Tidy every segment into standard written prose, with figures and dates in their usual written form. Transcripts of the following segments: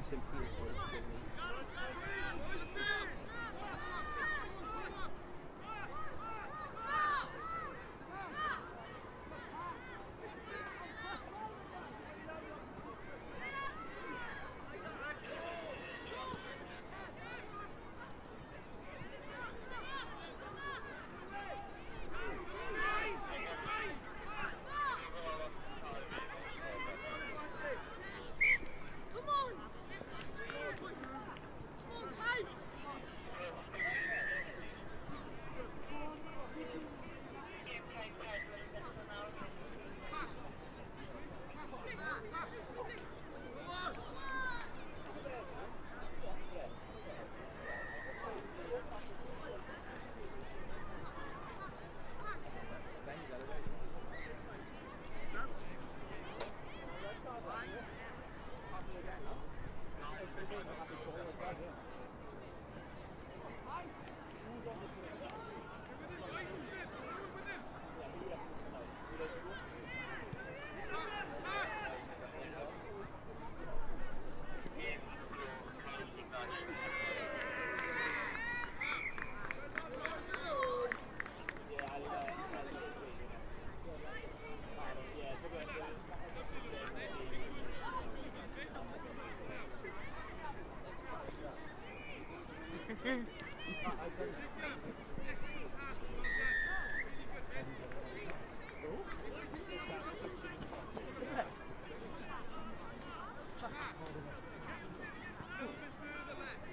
St. Petersburg.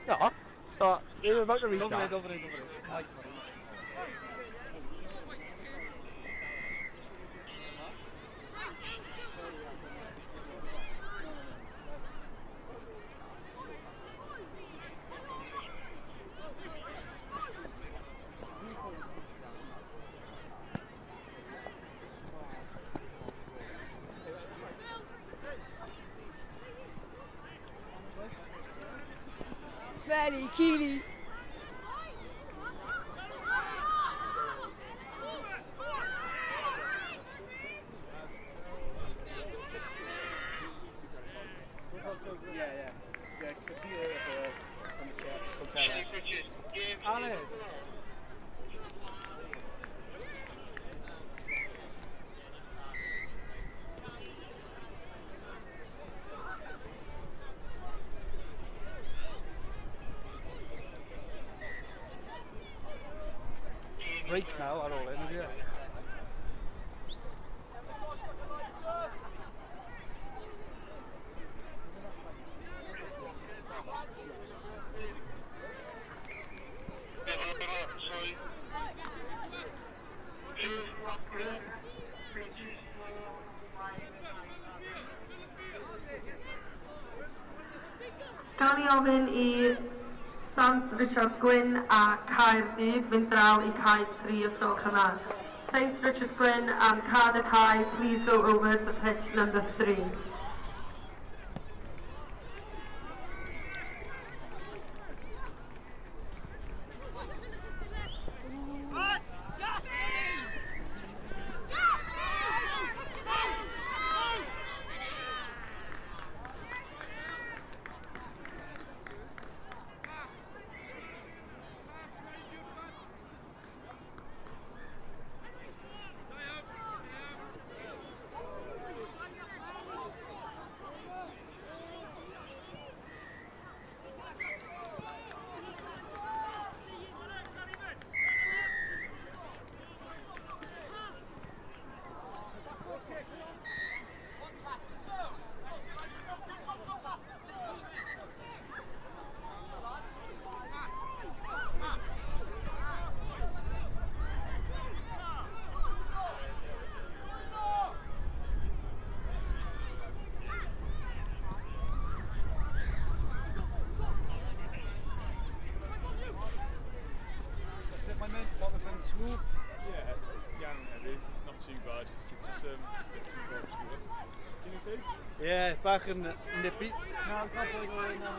Ja, så about to reach Dobry, that. dobry. Oj. Smelly, Keely. Yeah, because I see it on the hotel. Ale. Break now ar ôl hyn, ydy e? Gawn ni ofyn i Sant Richard Gwyn a Caerdydd fynd draw i cae 3 os gwelwch yn dda. St Richard Gwyn and Cardiff High, please go over to pitch number 3. That's it, my man. What have been smooth? Yeah, young heavy, not too bad. Just a bit too close to it. Is it okay? Yeah, bach yn nippy. No, I'm not going to go in now.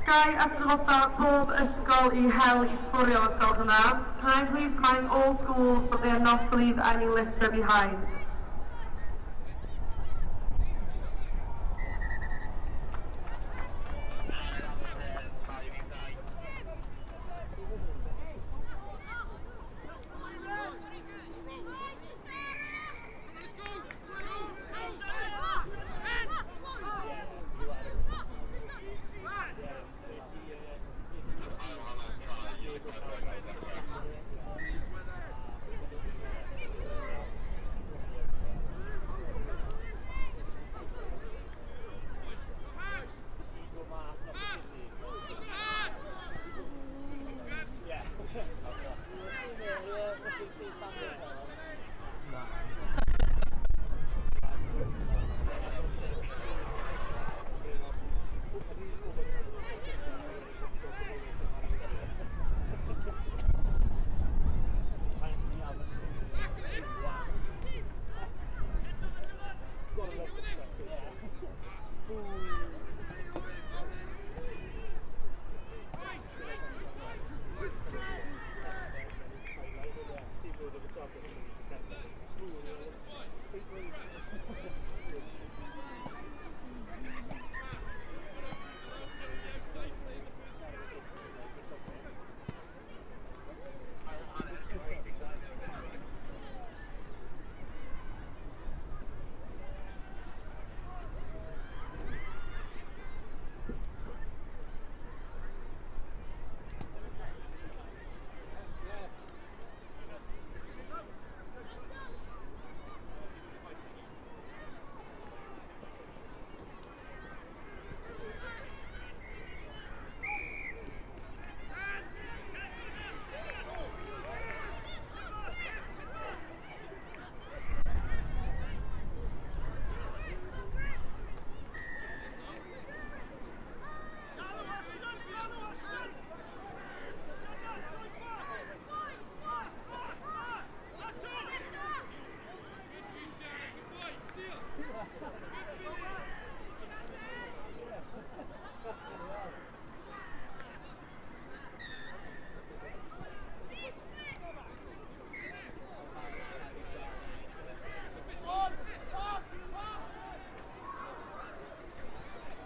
Gai atgoffa pob ysgol I hel I sbwrio os gwelwch yn dda. Can I please remind all schools that they are not to leave any litter behind?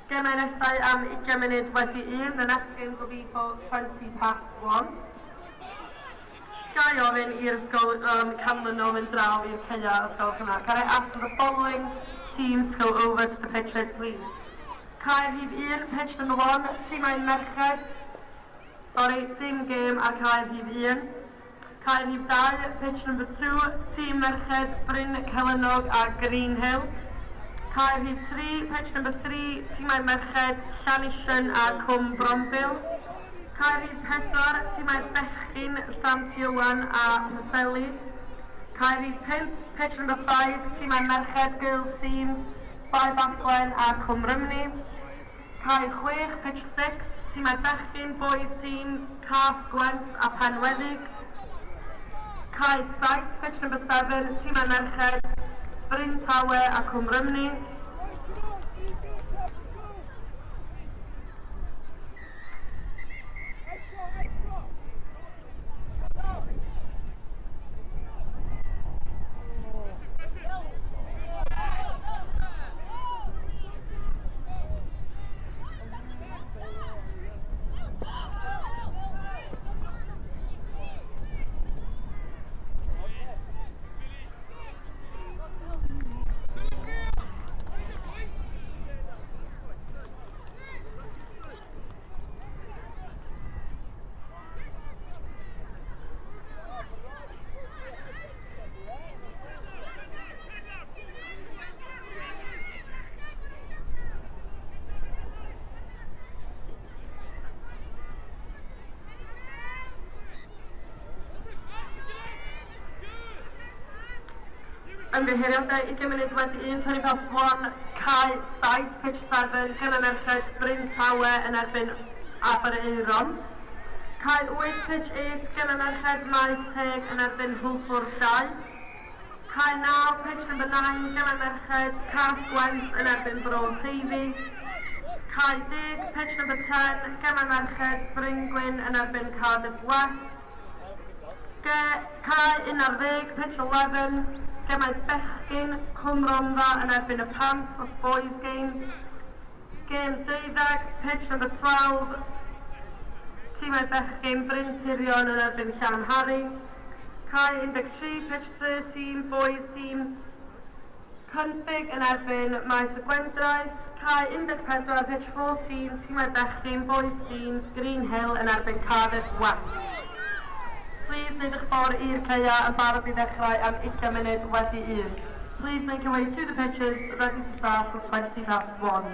Gemau nesau am 20 munud wedi 1. The next games will be for 1:20. Gai ofyn i'r ysgol canlynol yn draw i'r ceia ysgol hynna. Can I ask for the following teams to go over to the pitches, please? Caer Hyd 1, pitch number 1, Tîmau Merched. Sorry, dim game ar Caer Hyd 1. Caer Hyd 2, pitch number 2, Tîm Merched, Bryn Celynnog a Green Hill. Caer Hyd 3, pitch number 3, Tîmau Merched, Llanishen a Cwm Brombil. Caer Hyd 4, Tîmau Bechgyn, Sant Iwan a Hyseli. Caer Hyd 5, pitch number 5, Tîmau Merched, Girls Teams, Bae Bacwen a Cwm Rymni. Caer 6, pitch 6, Tîmau Bechgyn, Boys Team, Cas Gwent a Penweddig. Caer 7, pitch number 7, Tîmau Merched, Bryn Tawe a Cwm Rymni. Ymddiheuriadau 20 munud wedi 1, 20+1, Cae 7, pitch 7, Gynan Merched, Bryn Tawe yn erbyn Abereiron. Cae 8, pitch 8, Gynan Merched, Maes Teg yn erbyn Hwlfwrdd 2. Cae 9, pitch number 9, Gynan Merched, Cas Gwent yn erbyn Bro Teifi. Cai 10, pitch number 10, Gemau Merched, Bryn yn erbyn Cardiff West. Cai 11, pitch 11, Gemau Bechgyn, Cwm Rhondda yn erbyn y Pant, that's boys game. Game 12, pitch number 12, Tîmau Bechgyn, Bryn Tirion yn erbyn Llan Harry. Cai 13, pitch 13, boys team, Cynfig yn erbyn Maes y Gwendraeth. Cai 14, pitch 14, Tîmau Bechgyn, boys teams, Green Hill yn erbyn Cardiff West. Please neud eich ffordd i'r ceia yn barod i ddechrau am 20 munud wedi 1. Please make your way to the pitches, ready to start for 20:1.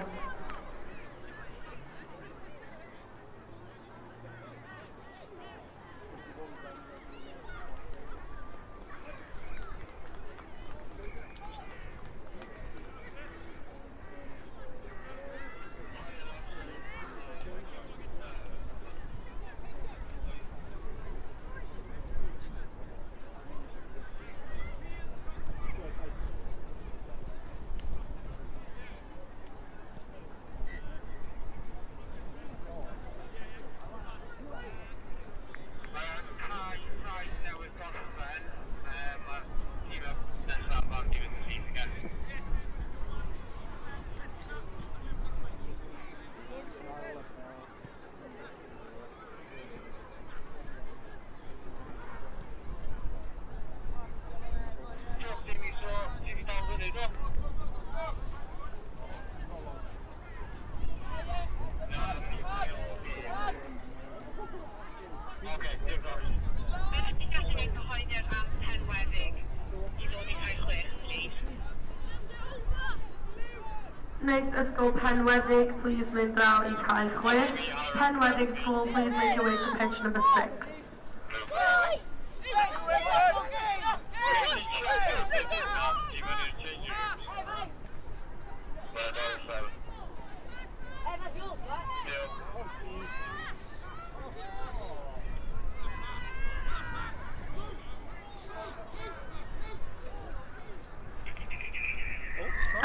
Wneith ysgol Penwedig, please mynd draw i cael 6. Penwedig School, please make your way to pitch number 6.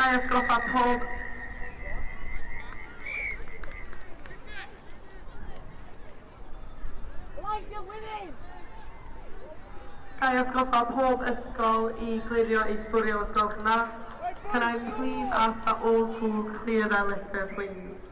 Gai atgoffa pob Gai atgoffa pob ysgol i glirio i sbwrio ysgol Cymraeg. Can I please ask that all schools clear their litter, please?